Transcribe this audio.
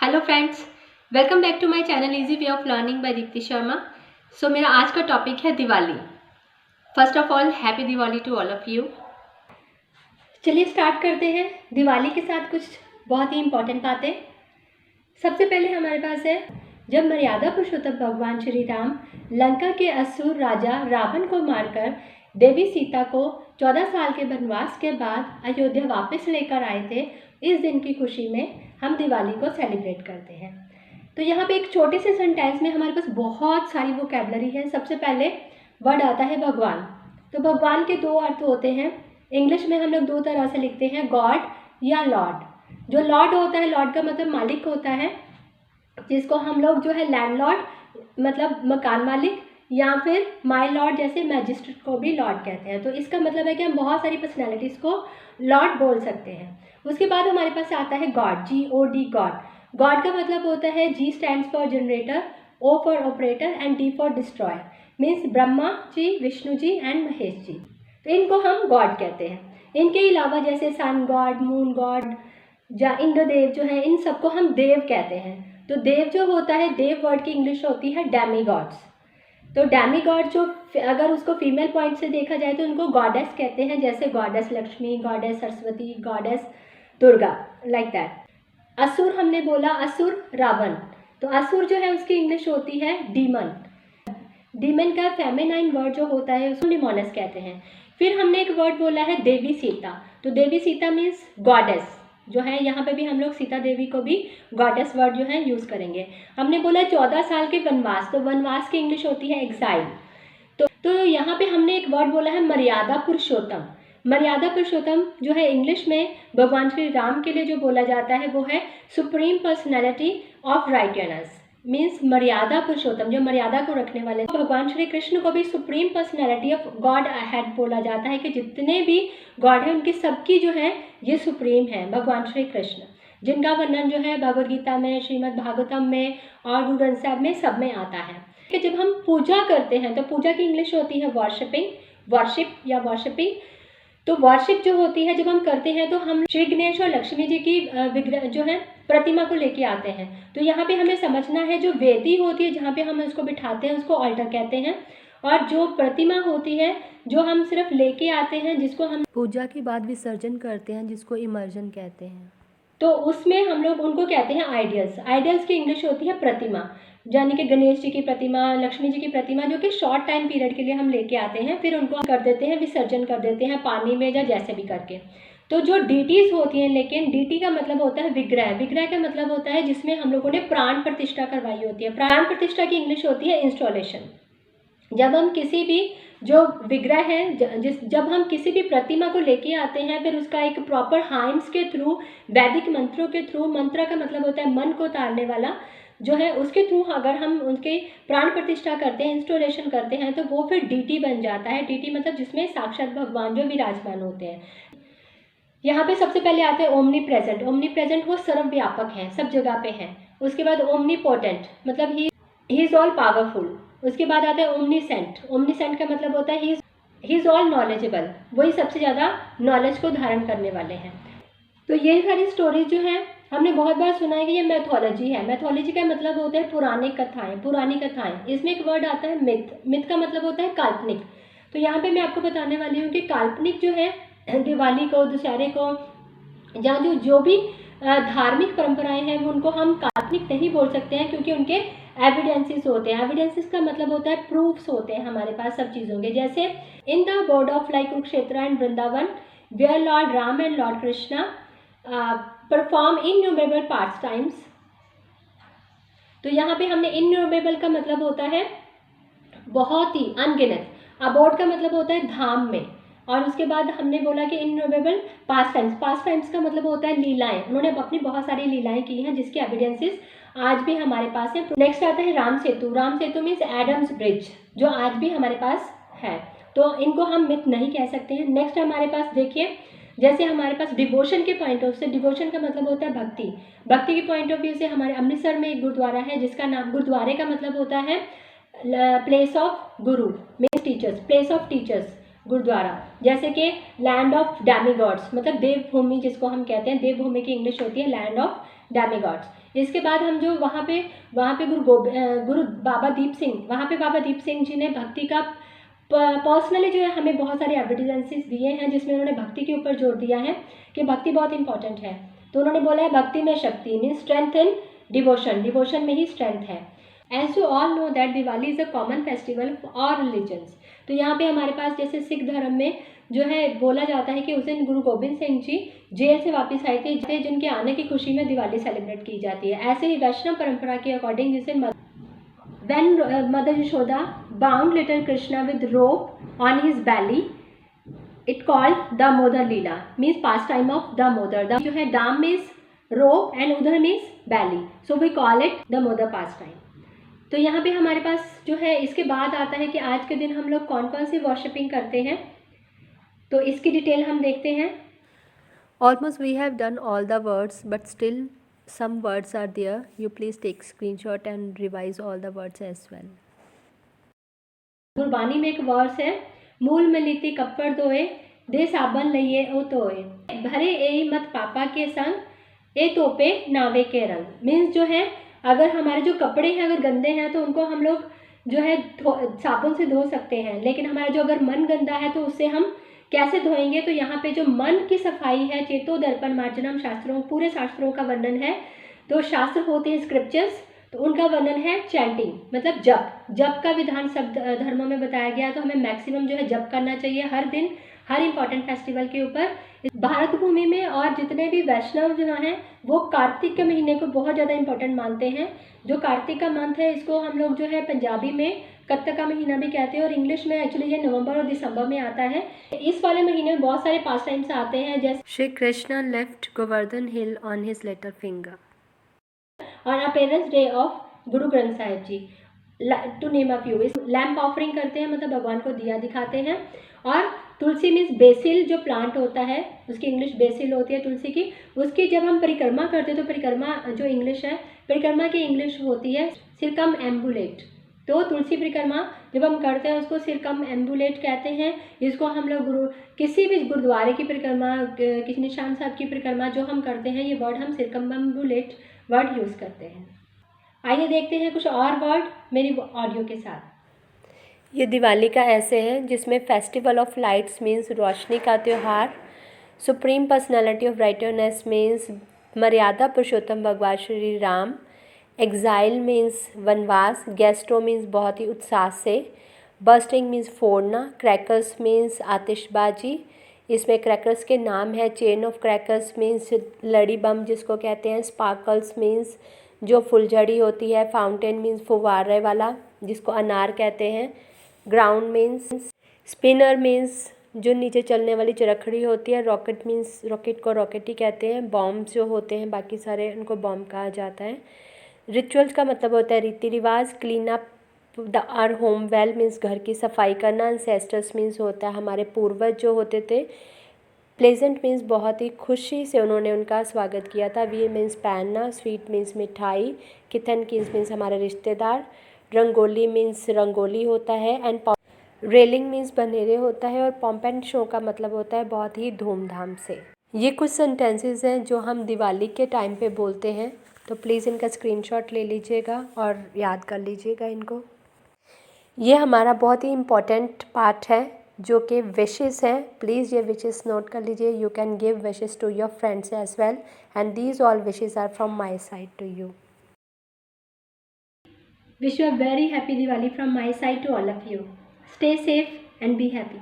Hello friends, welcome back to my channel easy way of learning by Deepti Sharma. So मेरा आज का topic है Diwali. First of all happy Diwali to all of you. चलिए start करते हैं दिवाली के साथ कुछ बहुत ही इम्पोर्टेंट बातें। सबसे पहले हमारे पास है, जब मर्यादा पुरुषोत्तम भगवान श्री राम लंका के असुर राजा रावण को मारकर देवी सीता को 14 साल के वनवास के बाद अयोध्या वापस लेकर आए थे, इस दिन की खुशी में हम दिवाली को सेलिब्रेट करते हैं। तो यहाँ पे एक छोटे से सेंटेंस में हमारे पास बहुत सारी वोकैबुलरी है। सबसे पहले वर्ड आता है भगवान। तो भगवान के दो अर्थ होते हैं। इंग्लिश में हम लोग दो तरह से लिखते हैं, गॉड या लॉर्ड। जो लॉर्ड होता है, लॉर्ड का मतलब मालिक होता है, जिसको हम लोग जो है लैंडलॉर्ड मतलब मकान मालिक, या फिर माय लॉर्ड जैसे मैजिस्ट्रेट को भी लॉर्ड कहते हैं। तो इसका मतलब है कि हम बहुत सारी पर्सनैलिटीज़ को लॉर्ड बोल सकते हैं। उसके बाद हमारे पास आता है गॉड, GOD, गॉड। गॉड का मतलब होता है G stands for generator, O for operator and D for destroyer. Means Brahma ji, Vishnu ji and Mahesh ji. तो इनको हम गॉड कहते हैं। इनके अलावा जैसे सन गॉड, मून गॉड या इंद्रदेव जो है, इन सबको हम देव कहते हैं। तो देव जो होता है, देव वर्ड की इंग्लिश होती है डेमी गॉड्स। तो डेमी गॉड जो अगर उसको फीमेल पॉइंट से देखा जाए तो उनको गॉडेस कहते हैं, जैसे goddess Lakshmi, goddess Saraswati, goddess Durga, like that. असुर हमने बोला, असुर रावण। तो असुर जो है उसकी इंग्लिश होती है डीमन। डीमन का फेमिनाइन वर्ड जो होता है उसको डिमोनस कहते हैं। फिर हमने एक वर्ड बोला है देवी सीता। तो देवी सीता मीन्स गॉडेस जो है, यहाँ पे भी हम लोग सीता देवी को भी गॉडेस वर्ड जो है यूज़ करेंगे। हमने बोला 14 साल के वनवास। तो वनवास की इंग्लिश होती है एग्जाइल। तो यहाँ पे हमने एक वर्ड बोला है मर्यादा पुरुषोत्तम। मर्यादा पुरुषोत्तम जो है इंग्लिश में भगवान श्री राम के लिए जो बोला जाता है वो है सुप्रीम पर्सनैलिटी ऑफ राइटियरनेस। मीन्स मर्यादा पुरुषोत्तम, जो मर्यादा को रखने वाले। भगवान श्री कृष्ण को भी supreme personality of God head बोला जाता है, कि जितने भी गॉड हैं उनकी सबकी जो है ये सुप्रीम है भगवान श्री कृष्ण, जिनका वर्णन जो है भगवद गीता में, श्रीमद् भागवतम में और गुरु ग्रंथ साहिब में सब में आता है। कि जब हम पूजा करते हैं तो पूजा की इंग्लिश होती है वर्शिपिंग, वर्शिप या वर्शिपिंग। तो वर्शिप जो होती है जब हम करते हैं तो हम श्री गणेश और लक्ष्मी जी की विग्रह जो है प्रतिमा को लेके आते हैं। तो यहाँ पे हमें समझना है, जो वेदी होती है जहाँ पे हम उसको बिठाते हैं उसको ऑल्टर कहते हैं, और जो प्रतिमा होती है जो हम सिर्फ लेके आते हैं, जिसको हम पूजा के बाद विसर्जन करते हैं, जिसको इमर्जन कहते हैं, तो उसमें हम लोग उनको कहते हैं आइडियल्स। आइडियल्स की इंग्लिश होती है प्रतिमा, यानी कि गणेश जी की प्रतिमा, लक्ष्मी जी की प्रतिमा, जो कि शॉर्ट टाइम पीरियड के लिए हम लेके आते हैं, फिर उनको कर देते हैं विसर्जन कर देते हैं पानी में या जैसे भी करके। तो जो डीटीज होती हैं, लेकिन डीटी का मतलब होता है विग्रह। विग्रह का मतलब होता है जिसमें हम लोगों ने प्राण प्रतिष्ठा करवाई होती है। प्राण प्रतिष्ठा की इंग्लिश होती है इंस्टॉलेशन। जब हम किसी भी जो विग्रह है, जब हम किसी भी प्रतिमा को लेके आते हैं, फिर उसका एक प्रॉपर हाइम्स के थ्रू, वैदिक मंत्रों के थ्रू, मंत्र का मतलब होता है मन को तारने वाला जो है, उसके थ्रू अगर हम उनके प्राण प्रतिष्ठा करते हैं, इंस्टॉलेशन करते हैं, तो वो फिर डीटी बन जाता है। डीटी मतलब जिसमें साक्षात भगवान जो विराजमान होते हैं। यहाँ पे सबसे पहले आता है ओमनी प्रेजेंट। ओमनी प्रेजेंट वो सर्वव्यापक है, सब जगह पे है। उसके बाद ओमनी पोटेंट, मतलब ही इज ऑल पावरफुल। उसके बाद आता है ओमनीसेंट। ओमनीसेंट का मतलब होता है ही इज ऑल नॉलेजेबल, वही सबसे ज़्यादा नॉलेज को धारण करने वाले हैं। तो ये सारी स्टोरीज जो है हमने बहुत बार सुना है कि ये मैथोलॉजी है। मैथोलॉजी का मतलब होता है पुरानी कथाएं, पुरानी कथाएं। इसमें एक वर्ड आता है मिथ। मिथ का मतलब होता है काल्पनिक। तो यहाँ पे मैं आपको बताने वाली हूँ कि काल्पनिक जो है दिवाली को, दशहरे को, या जो भी धार्मिक परंपराएं हैं वो उनको हम काल्पनिक नहीं बोल सकते हैं, क्योंकि उनके एविडेंसेस होते हैं। एविडेंसेस का मतलब होता है प्रूफ्स होते हैं हमारे पास सब चीज़ों के। जैसे in the border of like Kurukshetra and Vrindavan where lord Ram and lord Krishna perform innumerable pastimes. तो यहाँ पे हमने इनन्यूमरेबल का मतलब होता है बहुत ही अनगिनत। अबोर्ड का मतलब होता है धाम में। और उसके बाद हमने बोला कि innumerable past times. Past times का मतलब होता है लीलाएं। उन्होंने अपनी बहुत सारी लीलाएं की हैं जिसके एविडेंसेस आज भी हमारे पास है। नेक्स्ट आता है Ram Setu. Ram Setu means Adams bridge, जो आज भी हमारे पास है। तो इनको हम मिथ नहीं कह सकते हैं। नेक्स्ट हमारे पास देखिए, जैसे हमारे पास डिवोशन के पॉइंट ऑफ से, डिवोशन का मतलब होता है भक्ति। भक्ति के पॉइंट ऑफ व्यू से हमारे अमृतसर में एक गुरुद्वारा है जिसका नाम, गुरुद्वारे का मतलब होता है place of guru means teachers, place of teachers. Gurudwara, जैसे कि लैंड ऑफ डेमीगॉड्स, मतलब देवभूमि जिसको हम कहते हैं, देवभूमि की इंग्लिश होती है लैंड ऑफ डेमीगॉड्स। इसके बाद हम जो वहाँ पे गुरु बाबा दीप सिंह, वहाँ पे बाबा दीप सिंह जी ने भक्ति का पर्सनली जो है हमें बहुत सारे एविडेंसेस दिए हैं, जिसमें उन्होंने भक्ति के ऊपर जोर दिया है कि भक्ति बहुत इंपॉर्टेंट है। तो उन्होंने बोला है भक्ति में शक्ति means strength in devotion, devotion में ही स्ट्रेंथ है। As you all know that Diwali is a common festival for all religions. तो यहाँ पे हमारे पास जैसे सिख धर्म में जो है बोला जाता है कि उस दिन गुरु गोबिंद सिंह जी जेल से वापस आए थे, जिनके आने की खुशी में दिवाली सेलिब्रेट की जाती है। ऐसे ही वैष्णव परंपरा के अकॉर्डिंग जिसे When Mother Yashoda bound little Krishna with rope on his belly, it called Damodar Leela, means pastime of Damodar. The जो है Dam means rope and Udar means belly, so we call it Damodar pastime. तो यहाँ पे हमारे पास जो है इसके बाद आता है कि आज के दिन हम लोग कौन कौन सी वर्शिपिंग करते हैं, तो इसकी डिटेल हम देखते हैं। Almost we have done all the words, but still some words are there. You please take screenshot and revise all the words as well. Gurbani में एक वर्स है, मूल में लीती कपड़ धोए, दे साबन लइए ओ तोए, भरे ए मत पापा के संग ए तोपे नावे के रंग। मीन्स जो है अगर हमारे जो कपड़े हैं अगर गंदे हैं तो उनको हम लोग जो है साबुन से धो सकते हैं, लेकिन हमारा जो अगर मन गंदा है तो उससे हम कैसे धोएंगे। तो यहाँ पे जो मन की सफाई है, चेतो दर्पण मार्जनम शास्त्रों, पूरे शास्त्रों का वर्णन है। तो शास्त्र होते हैं स्क्रिप्चर्स, तो उनका वर्णन है चैंटिंग, मतलब जप। जप का विधान सब धर्मों में बताया गया, तो हमें मैक्सिमम जो है जप करना चाहिए हर दिन, हर इंपॉर्टेंट फेस्टिवल के ऊपर। भारत भूमि में और जितने भी वैष्णव जो हैं वो कार्तिक के महीने को बहुत ज़्यादा इंपॉर्टेंट मानते हैं। जो कार्तिक का मंथ है इसको हम लोग जो है पंजाबी में कत्तक का महीना भी कहते हैं, और इंग्लिश में एक्चुअली ये नवंबर और दिसंबर में आता है। इस वाले महीने में बहुत सारे पास टाइम्स आते हैं, जैसे Shri Krishna left Govardhan Hill on his little finger. On appearance day of Guru Granth Sahib ji, to name a few. Lamp offering करते हैं, मतलब भगवान को दिया दिखाते हैं। और तुलसी मीन्स बेसिल, जो प्लांट होता है उसकी इंग्लिश बेसिल होती है तुलसी की, उसकी जब हम परिक्रमा करते हैं तो परिक्रमा जो इंग्लिश है, परिक्रमा की इंग्लिश होती है सिरकम एम्बुलेट। तो तुलसी परिक्रमा जब हम करते हैं उसको सिरकम एम्बुलेट कहते हैं। इसको हम लोग किसी भी गुरुद्वारे की परिक्रमा, किसी निशान साहब की परिक्रमा जो हम करते हैं, ये वर्ड हम सिरकम एम्बुलेट वर्ड यूज़ करते हैं। आइए देखते हैं कुछ और वर्ड मेरी ऑडियो के साथ। ये दिवाली का ऐसे है जिसमें फेस्टिवल ऑफ लाइट्स मीन्स रोशनी का त्यौहार, सुप्रीम पर्सनालिटी ऑफ राइटरनेस मीन्स मर्यादा पुरुषोत्तम भगवान श्री राम, एग्जाइल मीन्स वनवास, गेस्टो मीन्स बहुत ही उत्साह से, बर्स्टिंग मीन्स फोड़ना, क्रैकर्स मीन्स आतिशबाजी। इसमें क्रैकर्स के नाम है चेन ऑफ क्रैकर्स मीन्स लड़ी बम जिसको कहते हैं, स्पार्कल्स मीन्स जो फुलझड़ी होती है, फाउंटेन मीन्स फुवारे वाला जिसको अनार कहते हैं, ग्राउंड मीन्स स्पिनर मीन्स जो नीचे चलने वाली चरखड़ी होती है, रॉकेट मीन्स रॉकेट को रॉकेट ही कहते हैं, बॉम्ब जो होते हैं बाकी सारे उनको बॉम्ब कहा जाता है। रिचुअल्स का मतलब होता है रीति रिवाज, clean up our home well means घर की सफाई करना, एंसेस्टर्स मीन्स होता है हमारे पूर्वज जो होते थे, प्लेजेंट मीन्स बहुत ही खुशी से उन्होंने उनका स्वागत किया था, वी मीन्स पहनना, स्वीट मीन्स मिठाई, किथन कीन्स मीन्स हमारे रिश्तेदार, रंगोली मीन्स रंगोली होता है, एंड रेलिंग मीन्स बनेरे होता है, और पॉम्प एंड शो का मतलब होता है बहुत ही धूमधाम से। ये कुछ सेंटेंसेस हैं जो हम दिवाली के टाइम पे बोलते हैं, तो प्लीज़ इनका स्क्रीनशॉट ले लीजिएगा और याद कर लीजिएगा इनको। ये हमारा बहुत ही इम्पॉर्टेंट पार्ट है जो कि विशेस हैं, प्लीज़ ये विशेस नोट कर लीजिए। You can give wishes to your friends as well, and these all wishes are from my side to you. Wish you a very happy Diwali from my side to all of you. Stay safe and be happy.